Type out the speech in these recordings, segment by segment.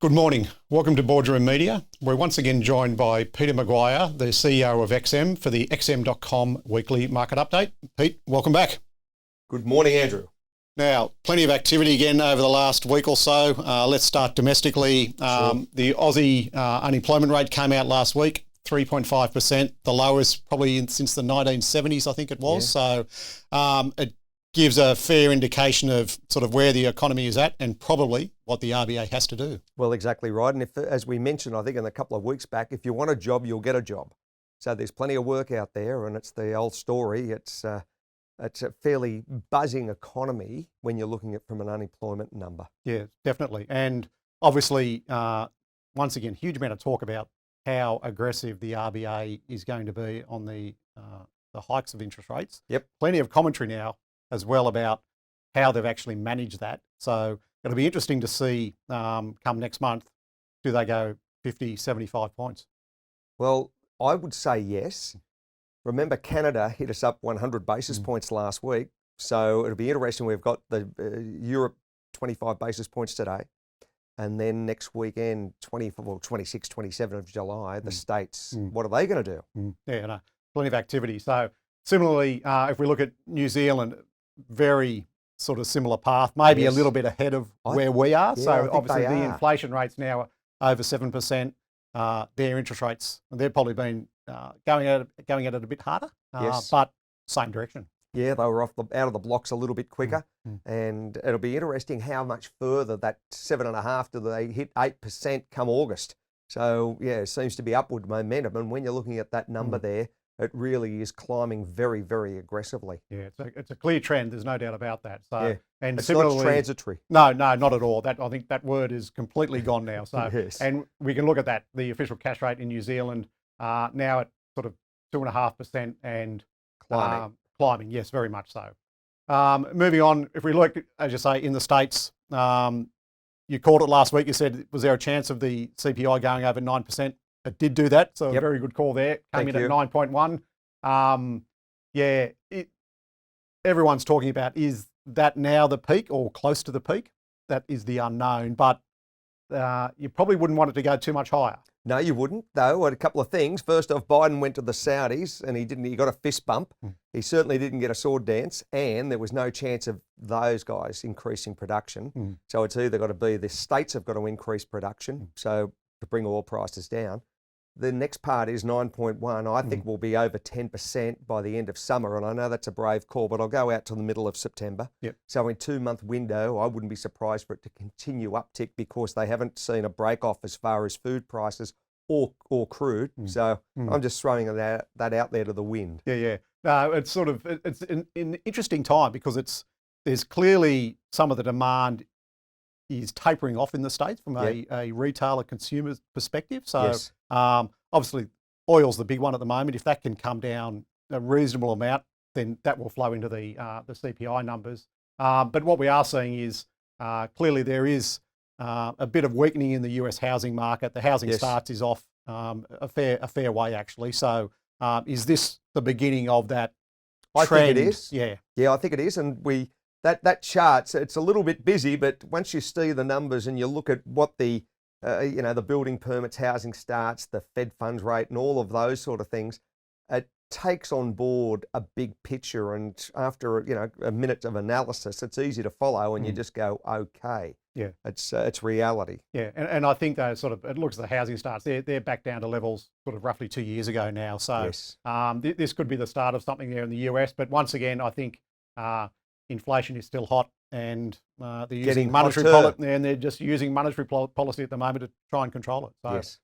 Good morning. Welcome to Boardroom Media. We're once again joined by Peter McGuire, the CEO of XM, for the XM.com weekly market update. Pete, welcome back. Good morning, Andrew. Now, plenty of activity again over the last week or so. Let's start domestically. Sure. The Aussie unemployment rate came out last week, 3.5%, the lowest probably since the 1970s, I think it was. Yeah. So it gives a fair indication of sort of where the economy is at and probably what the RBA has to do. Well, exactly right. And if, as we mentioned, I think in a couple of weeks back, if you want a job, you'll get a job. So there's plenty of work out there, and it's the old story. It's a fairly buzzing economy when you're looking at from an unemployment number. Yeah, definitely. And obviously, once again, huge amount of talk about how aggressive the RBA is going to be on the hikes of interest rates. Yep. Plenty of commentary now as well about how they've actually managed that. So it'll be interesting to see come next month, do they go 50, 75 points? Well, I would say yes. Remember, Canada hit us up 100 basis points last week. So it'll be interesting. We've got the Europe 25 basis points today. And then next weekend, 26, 27 of July, the States, what are they going to do? Yeah, no, plenty of activity. So similarly, if we look at New Zealand, very sort of similar path, maybe Yes. a little bit ahead of where we are. I So think obviously they the are. inflation rate's now over 7%. Their interest rates, they've probably been going at it a bit harder, Yes. but same direction. Yeah, they were out of the blocks a little bit quicker, and it'll be interesting how much further that 7.5 do they hit 8% come August. So yeah, it seems to be upward momentum, and when you're looking at that number there, it really is climbing very, very aggressively. Yeah, it's a clear trend. There's no doubt about that. So Yeah. and It's similarly, not transitory. No, not at all. I think that word is completely gone now. So Yes. and we can look at that. The official cash rate in New Zealand now at sort of 2.5% and Climbing. climbing. Yes, very much so. Moving on, if we look, as you say, in the States, you called it last week. You said, was there a chance of the CPI going over 9%? It did do that, so a very good call there. Came in at 9.1. Everyone's talking about, is that now the peak or close to the peak? That is the unknown, but you probably wouldn't want it to go too much higher. No, you wouldn't, though. A couple of things. First off, Biden went to the Saudis and he got a fist bump. He certainly didn't get a sword dance, and there was no chance of those guys increasing production. So it's either got to be the states have got to increase production, so to bring oil prices down. The next part is 9.1. I think will be over 10% by the end of summer, and I know that's a brave call, but I'll go out to the middle of September. Yep. So in 2-month window, I wouldn't be surprised for it to continue uptick because they haven't seen a break off as far as food prices or crude. So I'm just throwing that out there to the wind. Yeah. No, it's sort of it's an interesting time because there's clearly some of the demand is tapering off in the States from a retailer consumer perspective. So Yes. Obviously oil's the big one at the moment. If that can come down a reasonable amount, then that will flow into the CPI numbers. But what we are seeing is clearly there is a bit of weakening in the US housing market. The housing starts is off a fair way actually. So is this the beginning of that trend? I think it is. Yeah, I think it is. And that chart, it's a little bit busy, but once you see the numbers and you look at what the building permits, housing starts, the Fed funds rate, and all of those sort of things, it takes on board a big picture. And after a minute of analysis, it's easy to follow, and you just go, okay, yeah, it's reality. Yeah, and I think those sort of, it looks at the housing starts, they're back down to levels sort of roughly 2 years ago now. So this could be the start of something there in the US. But once again, I think inflation is still hot, and they're using monetary policy, and they're just using monetary policy at the moment to try and control it. So, Yes.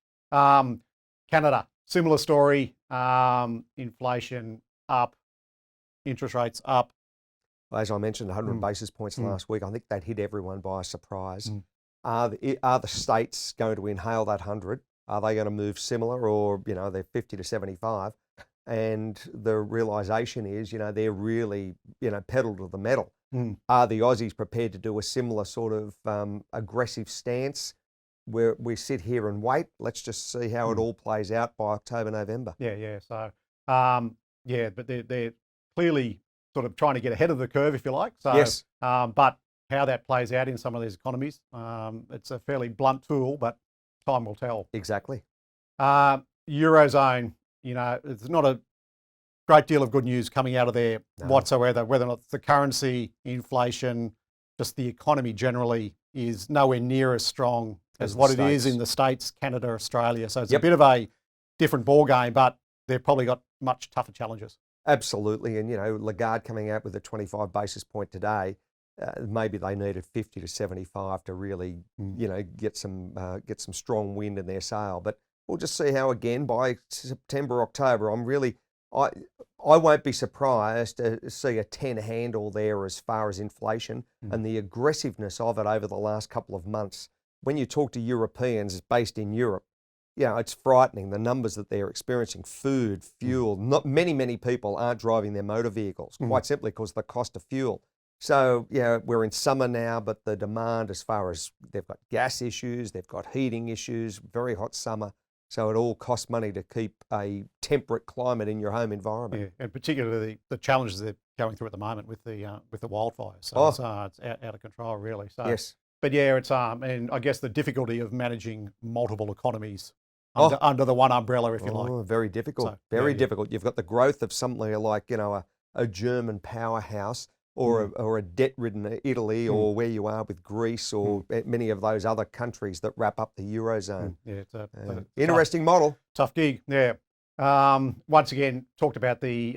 Canada, similar story. Inflation up, interest rates up. As I mentioned, 100 basis points last week. I think that hit everyone by surprise. Are the states going to inhale that 100? Are they going to move similar, or they're 50 to 75? And the realization is, they're really, pedal to the metal. Are the Aussies prepared to do a similar sort of aggressive stance where we sit here and wait? Let's just see how it all plays out by October, November. Yeah. So, but they're clearly sort of trying to get ahead of the curve, if you like. So, Yes. But how that plays out in some of these economies. It's a fairly blunt tool, but time will tell. Exactly. Eurozone, it's not a great deal of good news coming out of there whatsoever, whether or not it's the currency, inflation, just the economy generally is nowhere near as strong as what it is in the States, Canada, Australia. So it's a bit of a different ball game, but they've probably got much tougher challenges. Absolutely. And, Lagarde coming out with a 25 basis point today, maybe they needed 50 to 75 to really, get some strong wind in their sail. But we'll just see how, again, by September, October, I won't be surprised to see a 10 handle there as far as inflation and the aggressiveness of it over the last couple of months. When you talk to Europeans based in Europe, it's frightening, the numbers that they're experiencing. Food, fuel, not many people aren't driving their motor vehicles, quite simply because of the cost of fuel. So, we're in summer now, but the demand as far as they've got gas issues, they've got heating issues, very hot summer. So it all costs money to keep a temperate climate in your home environment. Yeah, and particularly the challenges they're going through at the moment with the wildfires. So it's out of control, really. So, yes. But it's and I guess the difficulty of managing multiple economies under the one umbrella, if you like. Very difficult. So, very difficult. You've got the growth of something like a German powerhouse, or a debt-ridden Italy, or where you are with Greece, or many of those other countries that wrap up the Eurozone. Yeah, it's a interesting model. Tough gig, yeah. Once again, talked about the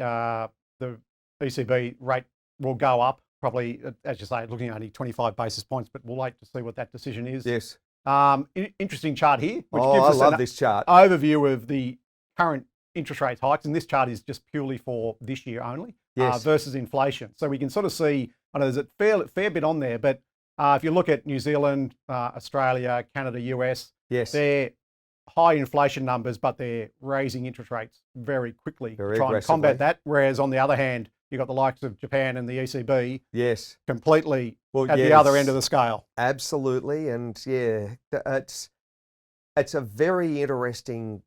ECB rate will go up, probably, as you say, looking at only 25 basis points, but we'll wait to see what that decision is. Yes. Interesting chart here, which gives us this chart. Overview of the current interest rate hikes, and this chart is just purely for this year only, versus inflation. So we can sort of see, I know there's a fair bit on there, but if you look at New Zealand, Australia, Canada, US, they're high inflation numbers, but they're raising interest rates very quickly to try and combat that. Whereas on the other hand, you've got the likes of Japan and the ECB completely at the other end of the scale. Absolutely. And it's a very interesting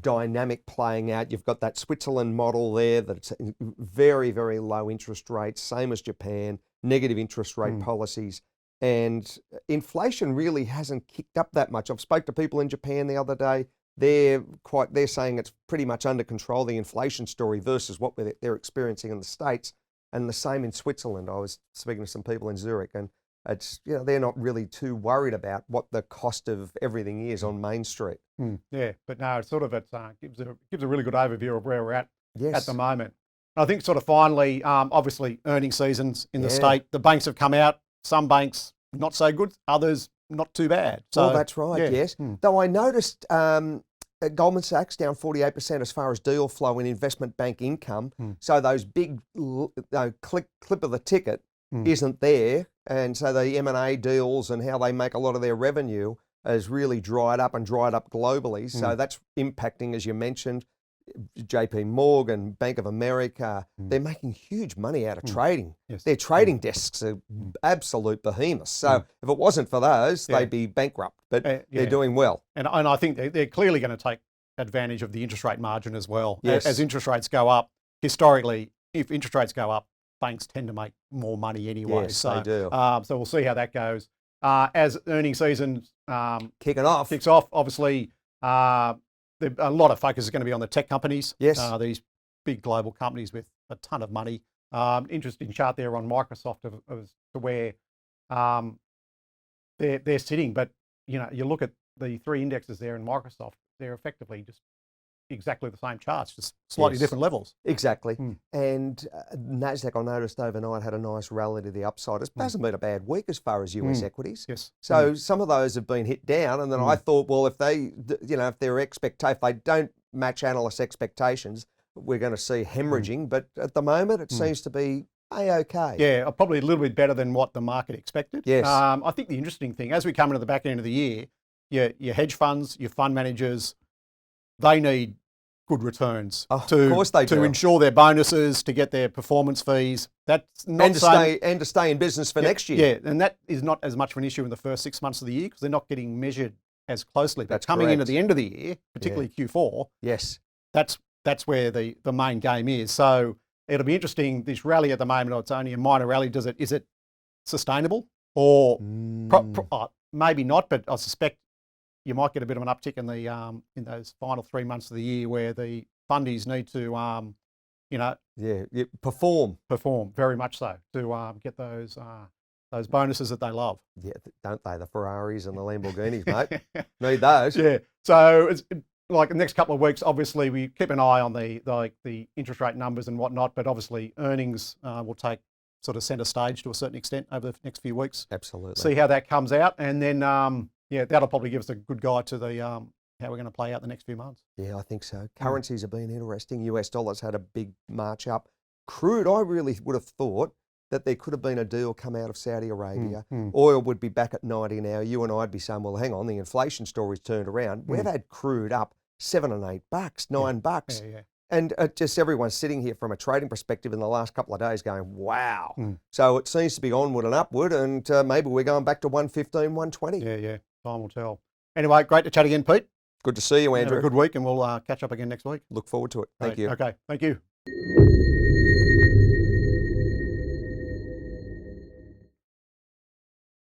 dynamic playing out. You've got that Switzerland model there that's very, very low interest rates, same as Japan, negative interest rate policies. And inflation really hasn't kicked up that much. I've spoke to people in Japan the other day. They're saying it's pretty much under control, the inflation story, versus what they're experiencing in the States. And the same in Switzerland. I was speaking to some people in Zurich, and it's they're not really too worried about what the cost of everything is on Main Street. Yeah, but no, it gives a really good overview of where we're at the moment. And I think sort of finally, obviously earnings seasons in the state, the banks have come out. Some banks not so good, others not too bad. So that's right. Yes. Though I noticed Goldman Sachs down 48% as far as deal flow in investment bank income. So those big clip of the ticket isn't there. And so the M&A deals and how they make a lot of their revenue has really dried up globally. So that's impacting, as you mentioned, JP Morgan, Bank of America. They're making huge money out of trading. Their trading desks are absolute behemoths. So if it wasn't for those, they'd be bankrupt. But they're doing well. And I think they're clearly going to take advantage of the interest rate margin as well. Yes. As interest rates go up, historically, if interest rates go up, banks tend to make more money anyway. Yes, they do. So we'll see how that goes. As earnings season kicks off, obviously, a lot of focus is going to be on the tech companies. Yes. These big global companies with a ton of money. Interesting chart there on Microsoft as to where they're sitting. But, you look at the three indexes there in Microsoft, they're effectively just exactly the same charts, just slightly different levels. Exactly. And NASDAQ, I noticed overnight, had a nice rally to the upside. It hasn't been a bad week as far as US equities. Yes. So some of those have been hit down. And then I thought, well, if they, if they don't match analyst expectations, we're going to see hemorrhaging. But at the moment, it seems to be A-OK. Yeah, probably a little bit better than what the market expected. Yes. I think the interesting thing, as we come into the back end of the year, your hedge funds, your fund managers, they need good returns to ensure their bonuses, to get their performance fees. That's not to stay in business for next year. Yeah, and that is not as much of an issue in the first 6 months of the year because they're not getting measured as closely. But That's coming correct. into the end of the year, particularly Q4, that's where the main game is. So it'll be interesting. This rally at the moment, it's only a minor rally. Is it sustainable, or maybe not, but I suspect you might get a bit of an uptick in those final 3 months of the year where the fundies need to, perform very much so to get those bonuses that they love. Yeah, don't they? The Ferraris and the Lamborghinis, mate. Need those. Yeah. So it's like the next couple of weeks, obviously we keep an eye on the interest rate numbers and whatnot, but obviously earnings will take sort of centre stage to a certain extent over the next few weeks. Absolutely. See how that comes out, and then that'll probably give us a good guide to the how we're going to play out the next few months. Yeah, I think so. Currencies have been interesting. US dollars had a big march up. Crude, I really would have thought that there could have been a deal come out of Saudi Arabia. Oil would be back at 90 now. You and I'd be saying, well, hang on, the inflation story's turned around. We've had crude up $7 and $8, $9. Yeah. And just everyone's sitting here from a trading perspective in the last couple of days going, wow. So it seems to be onward and upward, and maybe we're going back to 115, 120. Yeah. Time will tell. Anyway, great to chat again, Pete. Good to see you, Andrew. Have a good week, and we'll catch up again next week. Look forward to it. Thank you. Okay, thank you.